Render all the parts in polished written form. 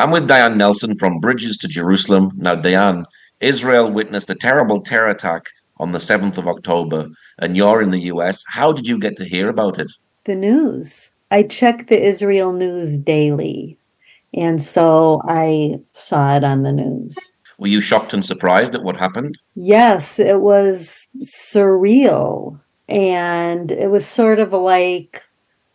I'm with Diane Nelson from Bridges to Jerusalem. Now, Diane, Israel witnessed a terrible terror attack on the 7th of October, and you're in the US. How did you get to hear about it? The news. I check the Israel news daily, and so I saw it on the news. Were you shocked and surprised at what happened? Yes, it was surreal. And it was sort of like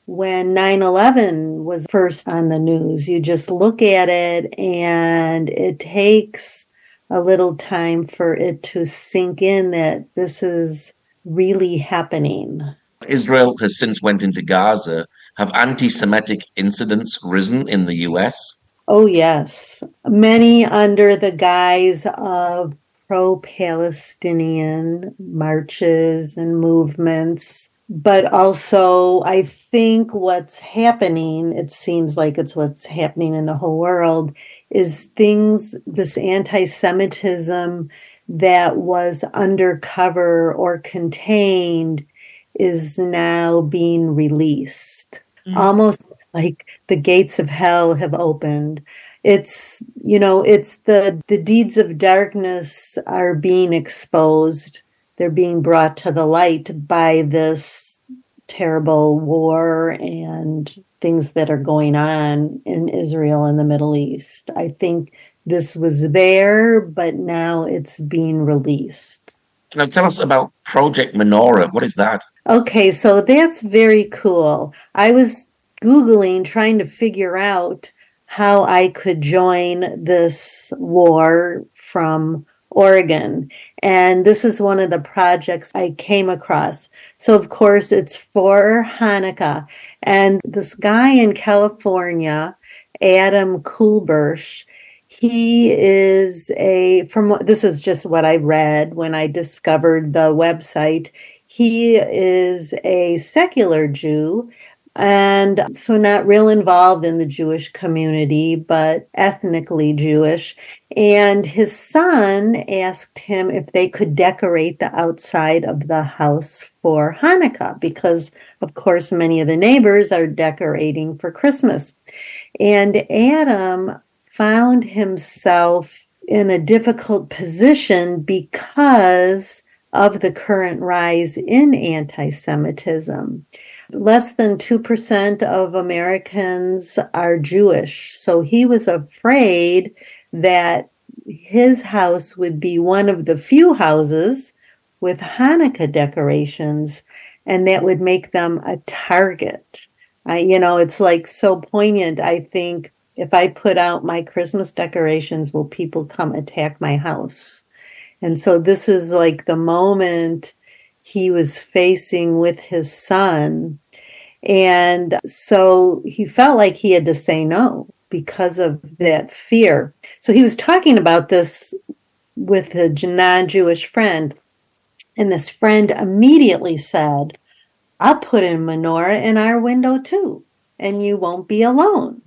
when 9/11 was first on the news. You just look at it and it takes a little time for it to sink in that this is really happening. Israel has since went into Gaza. Have anti-Semitic incidents risen in the US? Oh, yes. Many under the guise of pro-Palestinian marches and movements. But also, I think what's happening, it seems like it's what's happening in the whole world, is this anti-Semitism that was undercover or contained is now being released. Almost like the gates of hell have opened. It's the deeds of darkness are being exposed. They're being brought to the light by this terrible war and things that are going on in Israel and the Middle East. I think this was there, but now it's being released. Now, tell us about Project Manora. What is that? Okay, so that's very cool. I was Googling, trying to figure out how I could join this war from Oregon. And this is one of the projects I came across. So, of course, it's for Hanukkah. And this guy in California, Adam Kulbersh, this is just what I read when I discovered the website. He is a secular Jew and so not real involved in the Jewish community, but ethnically Jewish. And his son asked him if they could decorate the outside of the house for Hanukkah, because, of course, many of the neighbors are decorating for Christmas. And Adam found himself in a difficult position because of the current rise in anti-Semitism. Less than 2% of Americans are Jewish, so he was afraid that his house would be one of the few houses with Hanukkah decorations, and that would make them a target. It's like so poignant. I think if I put out my Christmas decorations, will people come attack my house? And so this is like the moment he was facing with his son. And so he felt like he had to say no because of that fear. So he was talking about this with a non-Jewish friend. And this friend immediately said, I'll put in menorah in our window too, and you won't be alone.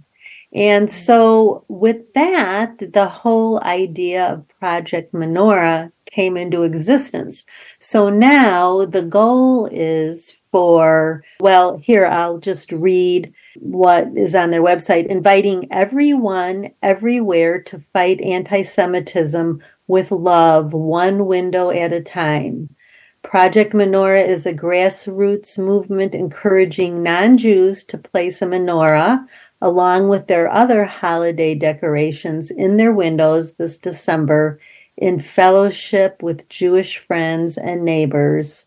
And so with that, the whole idea of Project Manora came into existence. So now the goal is here, I'll just read what is on their website, inviting everyone everywhere to fight anti-Semitism with love, one window at a time. Project Manora is a grassroots movement encouraging non-Jews to place a menorah along with their other holiday decorations in their windows this December in fellowship with Jewish friends and neighbors.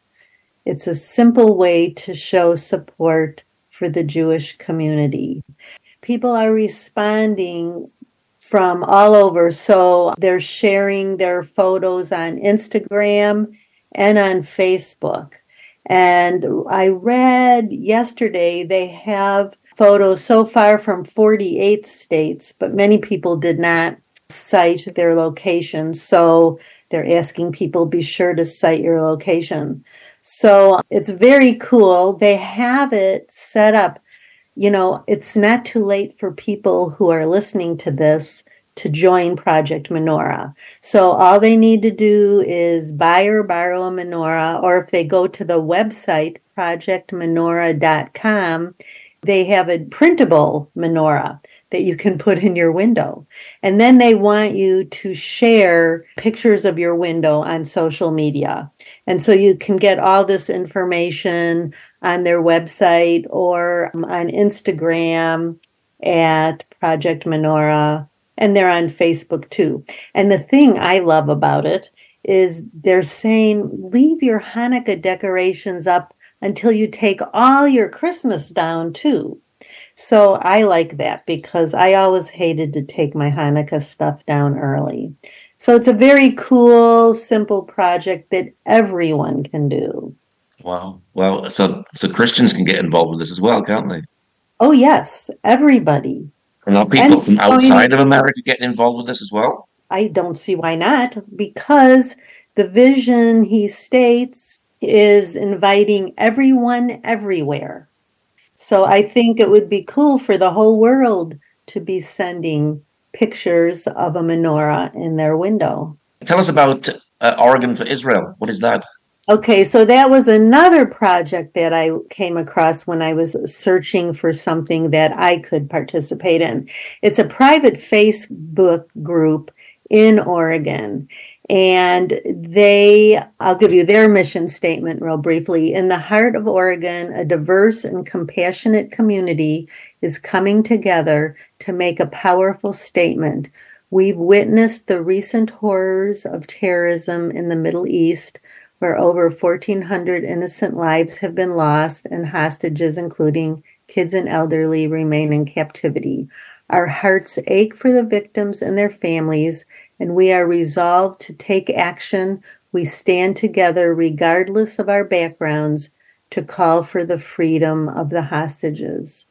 It's a simple way to show support for the Jewish community. People are responding from all over, so they're sharing their photos on Instagram and on Facebook. And I read yesterday they have photos so far from 48 states, but many people did not cite their location. So they're asking people be sure to cite your location. So it's very cool. They have it set up. It's not too late for people who are listening to this to join Project Manora. So all they need to do is buy or borrow a menorah, or if they go to the website, projectmanora.com, they have a printable menorah that you can put in your window. And then they want you to share pictures of your window on social media. And so you can get all this information on their website or on Instagram at Project Manora, and they're on Facebook too. And the thing I love about it is they're saying, leave your Hanukkah decorations up until you take all your Christmas down too. So I like that because I always hated to take my Hanukkah stuff down early. So it's a very cool, simple project that everyone can do. Wow. Well, so Christians can get involved with this as well, can't they? Oh, yes, everybody. And are And people from outside of America getting involved with this as well? I don't see why not, because the vision he states is inviting everyone everywhere. So I think it would be cool for the whole world to be sending pictures of a menorah in their window. Tell us about Oregon for Israel. What is that? Okay, so that was another project that I came across when I was searching for something that I could participate in. It's a private Facebook group in Oregon. And I'll give you their mission statement real briefly. In the heart of Oregon, a diverse and compassionate community is coming together to make a powerful statement. We've witnessed the recent horrors of terrorism in the Middle East, where over 1,400 innocent lives have been lost and hostages, including kids and elderly, remain in captivity. Our hearts ache for the victims and their families, and we are resolved to take action. We stand together, regardless of our backgrounds, to call for the freedom of the hostages.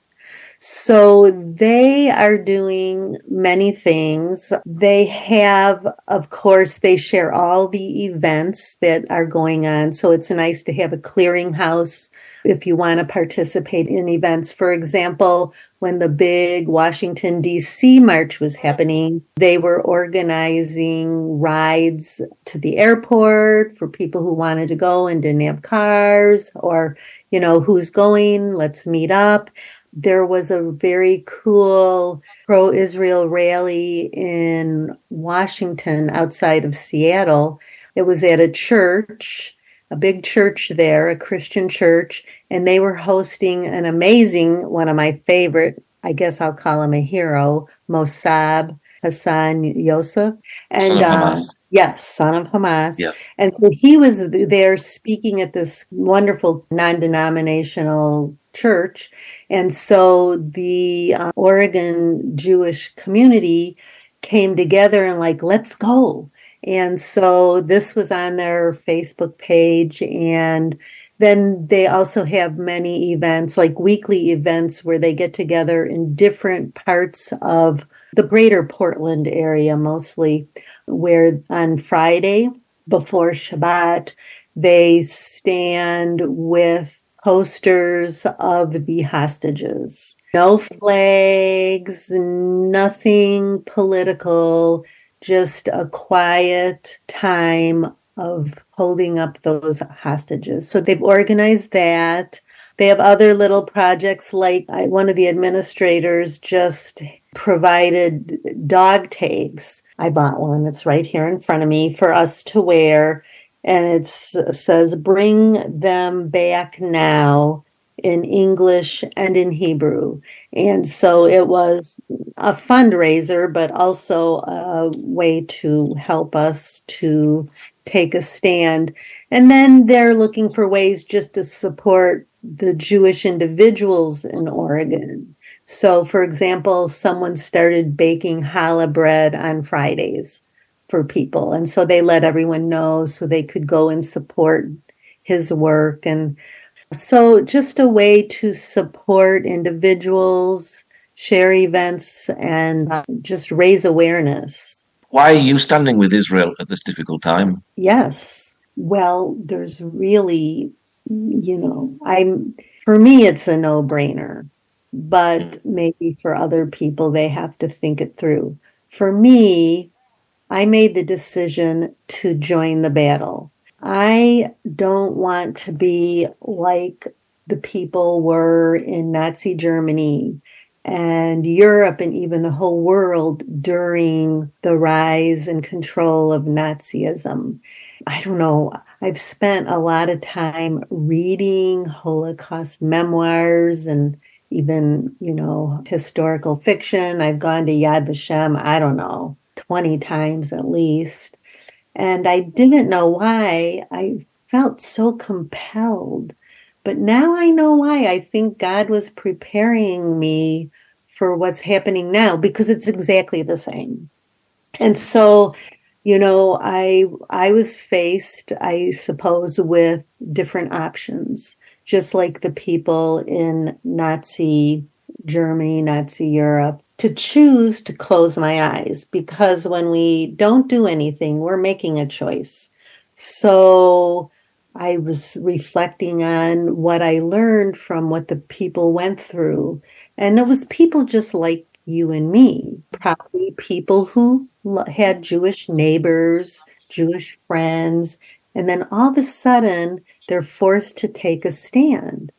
So they are doing many things. They have, of course, they share all the events that are going on. So it's nice to have a clearinghouse if you want to participate in events. For example, when the big Washington, D.C. march was happening, they were organizing rides to the airport for people who wanted to go and didn't have cars, or, who's going, let's meet up. There was a very cool pro-Israel rally in Washington outside of Seattle. It was at a church, a big church there, a Christian church, and they were hosting an amazing, one of my favorite, I guess I'll call him a hero, Mossab Hassan Yosef. Son And of Hamas. yes, son of Hamas. Yeah. And so he was there speaking at this wonderful non-denominational church. And so the Oregon Jewish community came together and let's go. And so this was on their Facebook page. And then they also have many events, like weekly events, where they get together in different parts of the greater Portland area, mostly, where on Friday before Shabbat, they stand with posters of the hostages. No flags, nothing political, just a quiet time of holding up those hostages. So they've organized that. They have other little projects, like one of the administrators just provided dog tags. I bought one. It's right here in front of me for us to wear. And it says, "Bring them back now," in English and in Hebrew. And so it was a fundraiser, but also a way to help us to take a stand. And then they're looking for ways just to support the Jewish individuals in Oregon. So, for example, someone started baking challah bread on Fridays for people. And so they let everyone know so they could go and support his work. And so just a way to support individuals, share events, and just raise awareness. Why are you standing with Israel at this difficult time? Yes. Well, there's really, for me, it's a no-brainer. But maybe for other people, they have to think it through. For me, I made the decision to join the battle. I don't want to be like the people were in Nazi Germany and Europe and even the whole world during the rise and control of Nazism. I don't know. I've spent a lot of time reading Holocaust memoirs and even, historical fiction. I've gone to Yad Vashem, I don't know, 20 times at least. And I didn't know why. I felt so compelled. But now I know why. I think God was preparing me for what's happening now because it's exactly the same. And so, I was faced, I suppose, with different options, just like the people in Nazi Germany, Nazi Europe, to choose to close my eyes, because when we don't do anything, we're making a choice. So I was reflecting on what I learned from what the people went through. And it was people just like you and me, probably people who had Jewish neighbors, Jewish friends, and then all of a sudden they're forced to take a stand.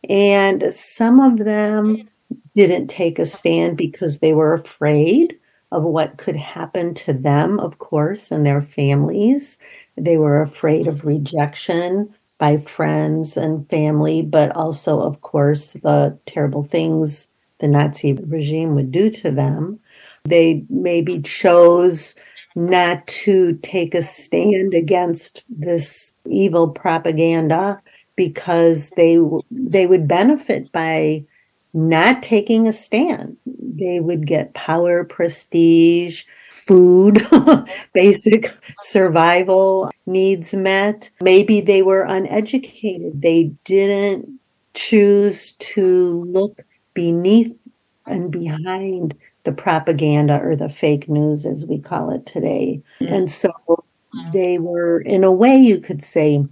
And some of them didn't take a stand because they were afraid of what could happen to them, of course, and their families. They were afraid of rejection by friends and family, but also, of course, the terrible things the Nazi regime would do to them. They maybe chose not to take a stand against this evil propaganda because they would benefit by not taking a stand. They would get power, prestige, food, basic survival needs met. Maybe they were uneducated. They didn't choose to look beneath and behind the propaganda or the fake news, as we call it today. And so they were, in a way, you could say,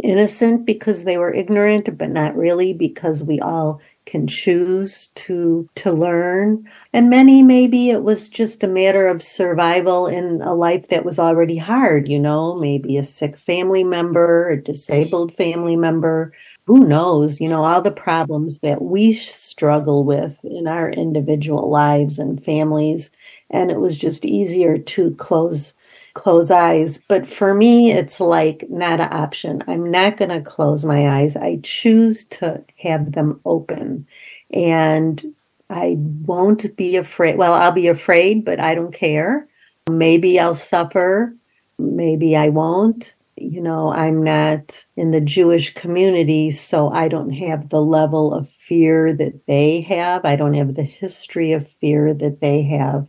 innocent because they were ignorant, but not really, because we all can choose to learn. And many, maybe it was just a matter of survival in a life that was already hard, maybe a sick family member, a disabled family member. Who knows, all the problems that we struggle with in our individual lives and families. And it was just easier to close eyes. But for me, it's like not an option. I'm not going to close my eyes. I choose to have them open. And I won't be afraid. Well, I'll be afraid, but I don't care. Maybe I'll suffer. Maybe I won't. I'm not in the Jewish community, so I don't have the level of fear that they have. I don't have the history of fear that they have.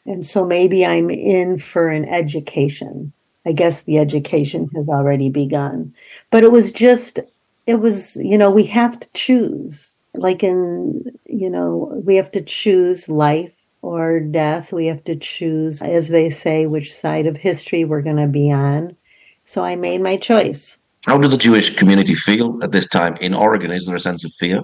And so maybe I'm in for an education. I guess the education has already begun. But it was, we have to choose. Like we have to choose life or death. We have to choose, as they say, which side of history we're going to be on. So I made my choice. How did the Jewish community feel at this time in Oregon? Is there a sense of fear?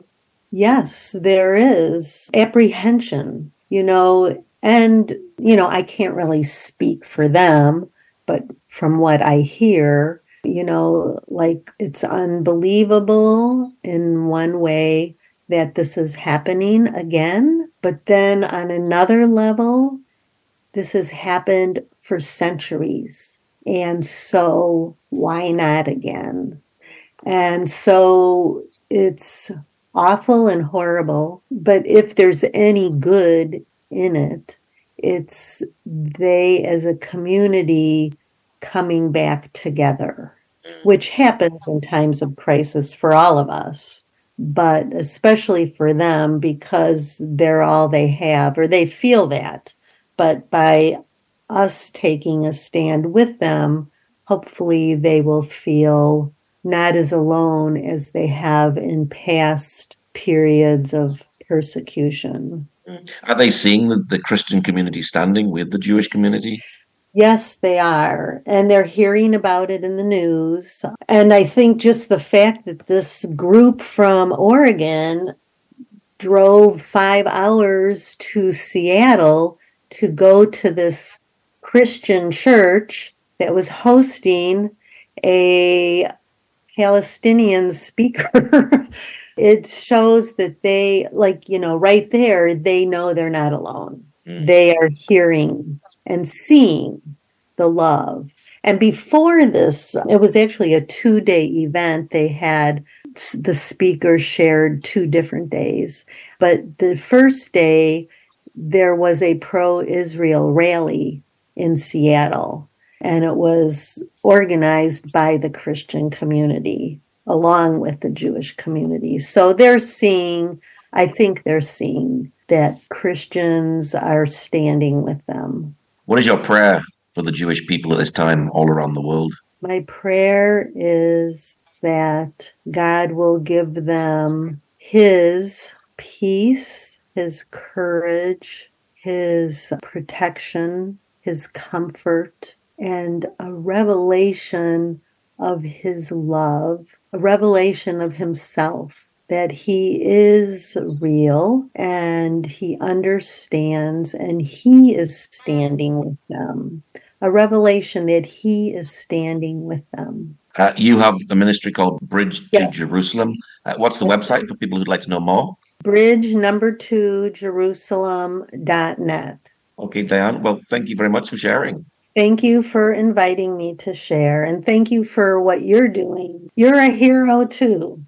Yes, there is apprehension, and, I can't really speak for them, but from what I hear, like it's unbelievable in one way that this is happening again. But then on another level, this has happened for centuries. And so why not again? And so it's awful and horrible. But if there's any good in it, it's they as a community coming back together, which happens in times of crisis for all of us, but especially for them because they're all they have, or they feel that. But by us taking a stand with them, hopefully they will feel not as alone as they have in past periods of persecution. Are they seeing the Christian community standing with the Jewish community? Yes, they are. And they're hearing about it in the news. And I think just the fact that this group from Oregon drove 5 hours to Seattle to go to this Christian church that was hosting a Palestinian speaker It shows that they, like, right there, they know they're not alone. Mm. They are hearing and seeing the love. And before this, it was actually a 2-day event. They had the speakers shared 2 different days. But the first day, there was a pro-Israel rally in Seattle, and it was organized by the Christian community along with the Jewish community. So I think they're seeing that Christians are standing with them. What is your prayer for the Jewish people at this time all around the world? My prayer is that God will give them His peace, His courage, His protection, His comfort, and a revelation of His love, a revelation of Himself, that He is real and He understands and He is standing with them. A revelation that He is standing with them. You have a ministry called Bridge to Yeah. Jerusalem. What's the website for people who'd like to know more? Bridge number 2, Jerusalem.net. Okay, Diane. Well, thank you very much for sharing. Thank you for inviting me to share, and thank you for what you're doing. You're a hero too.